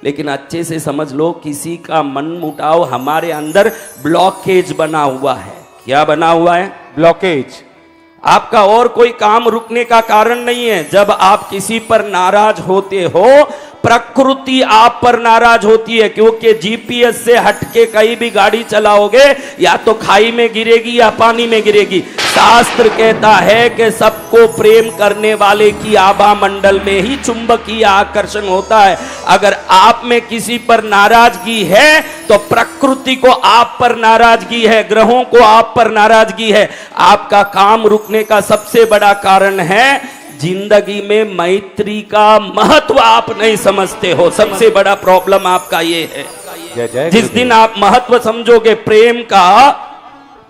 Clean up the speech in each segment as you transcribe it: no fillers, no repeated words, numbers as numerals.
लेकिन अच्छे से समझ लो, किसी का मन मुटाव हमारे अंदर ब्लॉकेज बना हुआ है। क्या बना हुआ है? ब्लॉकेज। आपका और कोई काम रुकने का कारण नहीं है। जब आप किसी पर नाराज होते हो, प्रकृति आप पर नाराज होती है, क्योंकि जीपीएस से हटके कहीं भी गाड़ी चलाओगे या तो खाई में गिरेगी या पानी में गिरेगी। शास्त्र कहता है कि सबको प्रेम करने वाले की आभा मंडल में ही चुंबकीय आकर्षण होता है। अगर आप में किसी पर नाराजगी है तो प्रकृति को आप पर नाराजगी है, ग्रहों को आप पर नाराजगी है। आपका काम रुकने का सबसे बड़ा कारण है जिंदगी में मैत्री का महत्व आप नहीं समझते हो। सबसे बड़ा प्रॉब्लम आपका ये है। जिस दिन आप महत्व समझोगे प्रेम का,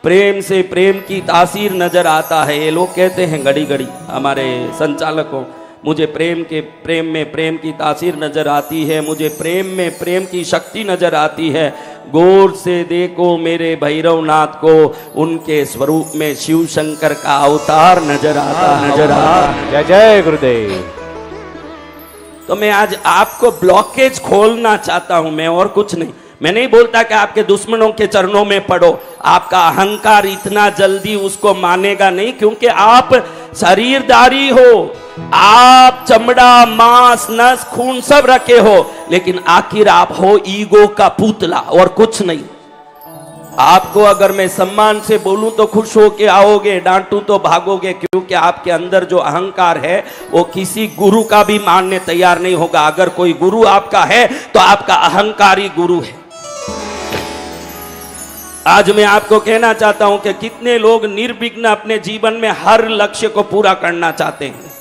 प्रेम से प्रेम की तासीर नजर आता है। ये लोग कहते हैं घड़ी घड़ी हमारे संचालकों, मुझे प्रेम में प्रेम की तासीर नजर आती है, मुझे प्रेम में प्रेम की शक्ति नजर आती है। गौर से देखो मेरे भैरवनाथ को, उनके स्वरूप में शिव शंकर का अवतार नजर आता। जय जय गुरुदेव। तो मैं आज आपको ब्लॉकेज खोलना चाहता हूं, मैं और कुछ नहीं। मैं नहीं बोलता कि आपके दुश्मनों के चरणों में पड़ो। आपका अहंकार इतना जल्दी उसको मानेगा नहीं, क्योंकि आप शरीरधारी हो। आप चमड़ा, मांस, नस, खून सब रखे हो, लेकिन आखिर आप हो ईगो का पुतला और कुछ नहीं। आपको अगर मैं सम्मान से बोलूं तो खुश होके आओगे, डांटूं तो भागोगे, क्योंकि आपके अंदर जो अहंकार है वो किसी गुरु का भी मानने तैयार नहीं होगा। अगर कोई गुरु आपका है तो आपका अहंकारी गुरु है। आज मैं आपको कहना चाहता हूं कि कितने लोग निर्विघ्न अपने जीवन में हर लक्ष्य को पूरा करना चाहते हैं।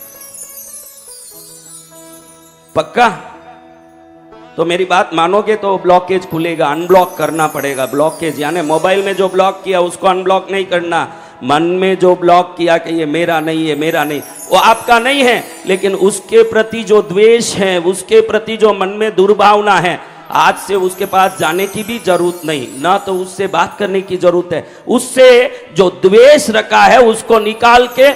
पक्का? तो मेरी बात मानोगे तो ब्लॉकेज खुलेगा, अनब्लॉक करना पड़ेगा। ब्लॉकेज यानी मोबाइल में जो ब्लॉक किया उसको अनब्लॉक नहीं करना। मन में जो ब्लॉक किया कि ये मेरा नहीं है, मेरा नहीं, वो आपका नहीं है, लेकिन उसके प्रति जो द्वेष है, उसके प्रति जो मन में दुर्भावना है, आज से उसके पास जाने की भी जरूरत नहीं, ना तो उससे बात करने की जरूरत है। उससे जो द्वेष रखा है उसको निकाल के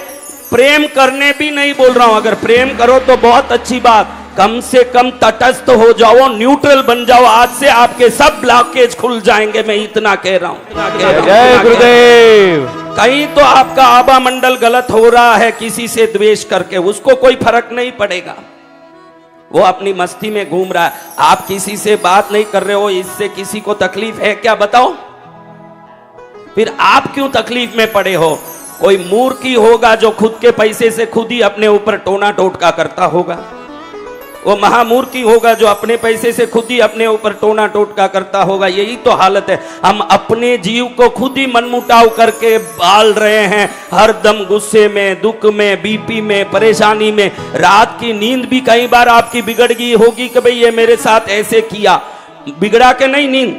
प्रेम करने भी नहीं बोल रहा हूं। अगर प्रेम करो तो बहुत अच्छी बात, कम से कम तटस्थ हो जाओ, न्यूट्रल बन जाओ। आज से आपके सब ब्लॉकेज खुल जाएंगे, मैं इतना कह रहा हूं। जय गुरुदेव। कहीं तो आपका आभा मंडल गलत हो रहा है किसी से द्वेष करके, उसको कोई फर्क नहीं पड़ेगा, वो अपनी मस्ती में घूम रहा है। आप किसी से बात नहीं कर रहे हो, इससे किसी को तकलीफ है क्या? बताओ, फिर आप क्यों तकलीफ में पड़े हो? कोई मूर्ख ही होगा जो खुद के पैसे से खुद ही अपने ऊपर टोना टोटका करता होगा। वो महामूर्ख ही होगा जो अपने पैसे से खुद ही अपने ऊपर टोना टोटका करता होगा। यही तो हालत है। हम अपने जीव को खुद ही मनमुटाव करके बाल रहे हैं, हर दम गुस्से में, दुख में, बीपी में, परेशानी में। रात की नींद भी कई बार आपकी बिगड़ गई होगी कि भाई ये मेरे साथ ऐसे किया। बिगड़ा के नहीं नींद,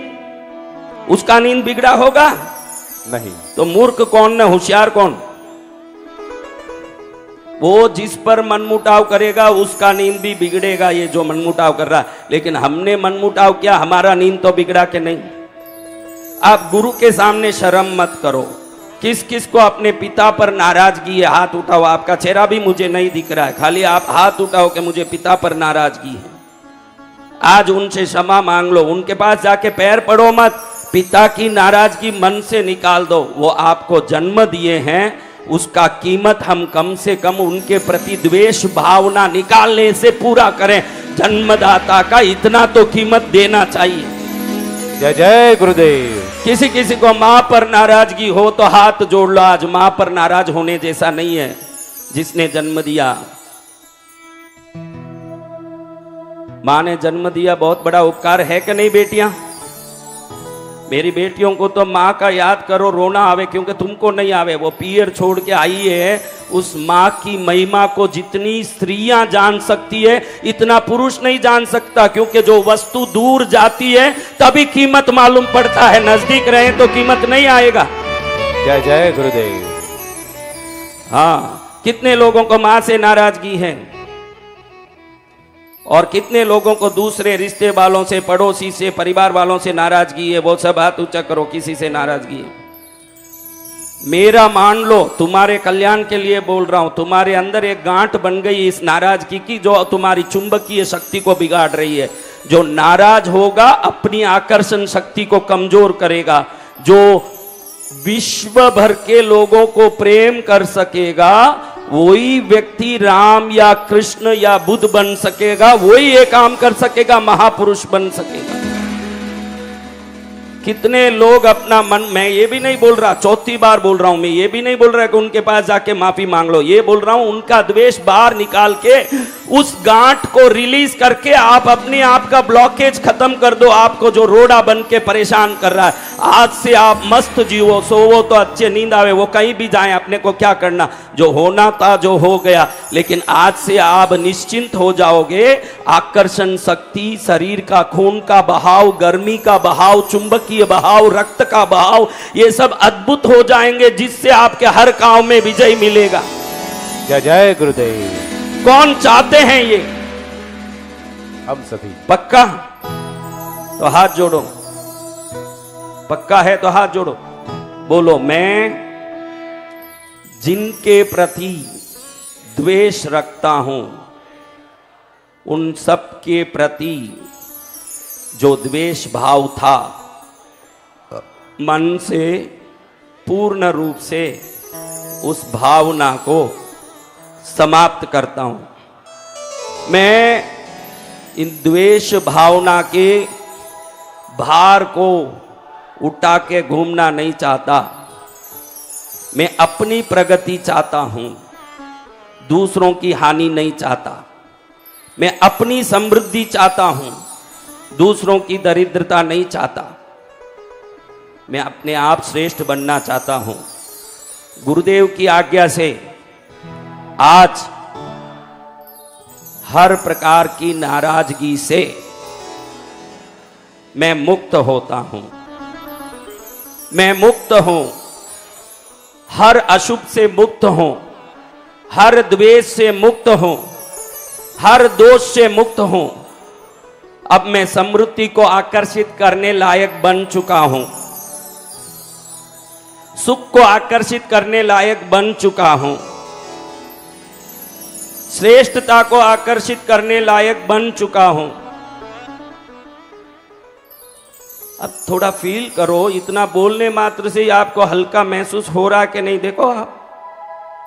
उसका नींद बिगड़ा होगा नहीं। तो मूर्ख कौन न होशियार कौन? वो जिस पर मनमुटाव करेगा उसका नींद भी बिगड़ेगा, ये जो मनमुटाव कर रहा है। लेकिन हमने मनमुटाव किया, हमारा नींद तो बिगड़ा के नहीं। आप गुरु के सामने शर्म मत करो। किस किस को अपने पिता पर नाराजगी है? हाथ उठाओ। आपका चेहरा भी मुझे नहीं दिख रहा है, खाली आप हाथ उठाओ कि मुझे पिता पर नाराजगी है। आज उनसे क्षमा मांग लो, उनके पास जाके पैर पड़ो मत। पिता की नाराजगी मन से निकाल दो। वो आपको जन्म दिए हैं, उसका कीमत हम कम से कम उनके प्रति द्वेष भावना निकालने से पूरा करें। जन्मदाता का इतना तो कीमत देना चाहिए। जय जय गुरुदेव। किसी किसी को मां पर नाराजगी हो तो हाथ जोड़ लो। आज मां पर नाराज होने जैसा नहीं है जिसने जन्म दिया। मां ने जन्म दिया, बहुत बड़ा उपकार है कि नहीं बेटियां? मेरी बेटियों को तो माँ का याद करो, रोना आवे, क्योंकि तुमको नहीं आवे। वो पियर छोड़ के आई है, उस माँ की महिमा को जितनी स्त्रियां जान सकती है इतना पुरुष नहीं जान सकता, क्योंकि जो वस्तु दूर जाती है तभी कीमत मालूम पड़ता है, नजदीक रहे तो कीमत नहीं आएगा। जय जय गुरुदेव। हाँ, कितने लोगों को माँ से नाराजगी है और कितने लोगों को दूसरे रिश्ते वालों से, पड़ोसी से, परिवार वालों से नाराजगी है। वो सब हाथ ऊंचा करो, किसी से नाराजगी है। मेरा मान लो, तुम्हारे कल्याण के लिए बोल रहा हूं। तुम्हारे अंदर एक गांठ बन गई इस नाराजगी की, जो तुम्हारी चुंबकीय शक्ति को बिगाड़ रही है। जो नाराज होगा अपनी आकर्षण शक्ति को कमजोर करेगा। जो विश्व भर के लोगों को प्रेम कर सकेगा वही व्यक्ति राम या कृष्ण या बुद्ध बन सकेगा, वही ये काम कर सकेगा, महापुरुष बन सकेगा। कितने लोग अपना मन, मैं ये भी नहीं बोल रहा, चौथी बार बोल रहा हूं, मैं ये भी नहीं बोल रहा कि उनके पास जाके माफी मांग लो, ये बोल रहा हूं उनका द्वेष बाहर निकाल के उस गांठ को रिलीज करके आप अपने आप का ब्लॉकेज खत्म कर दो। आपको जो रोड़ा बन के परेशान कर रहा है, आज से आप मस्त जीवो, सोवो तो अच्छे नींद आवे, वो कहीं भी जाए, अपने को क्या करना, जो होना था जो हो गया। लेकिन आज से आप निश्चिंत हो जाओगे। आकर्षण शक्ति, शरीर का खून का बहाव, गर्मी का बहाव, चुंबकीय बहाव, रक्त का बहाव, ये सब अद्भुत हो जाएंगे, जिससे आपके हर काम में विजय मिलेगा। जय जय गुरुदेव। कौन चाहते हैं ये? हम सभी। पक्का? तो हाथ जोड़ो। पक्का है तो हाथ जोड़ो, बोलो मैं जिनके प्रति द्वेष रखता हूं उन सब के प्रति जो द्वेष भाव था मन से पूर्ण रूप से उस भावना को समाप्त करता हूं। मैं इन द्वेष भावना के भार को उठा के घूमना नहीं चाहता। मैं अपनी प्रगति चाहता हूं, दूसरों की हानि नहीं चाहता। मैं अपनी समृद्धि चाहता हूं, दूसरों की दरिद्रता नहीं चाहता। मैं अपने आप श्रेष्ठ बनना चाहता हूं। गुरुदेव की आज्ञा से आज हर प्रकार की नाराजगी से मैं मुक्त होता हूं। मैं मुक्त हूं, हर अशुभ से मुक्त हूं, हर द्वेष से मुक्त हूं, हर दोष से मुक्त हूं। अब मैं समृद्धि को आकर्षित करने लायक बन चुका हूं, सुख को आकर्षित करने लायक बन चुका हूं, श्रेष्ठता को आकर्षित करने लायक बन चुका हूं। अब थोड़ा फील करो, इतना बोलने मात्र से ही आपको हल्का महसूस हो रहा है कि नहीं? देखो आप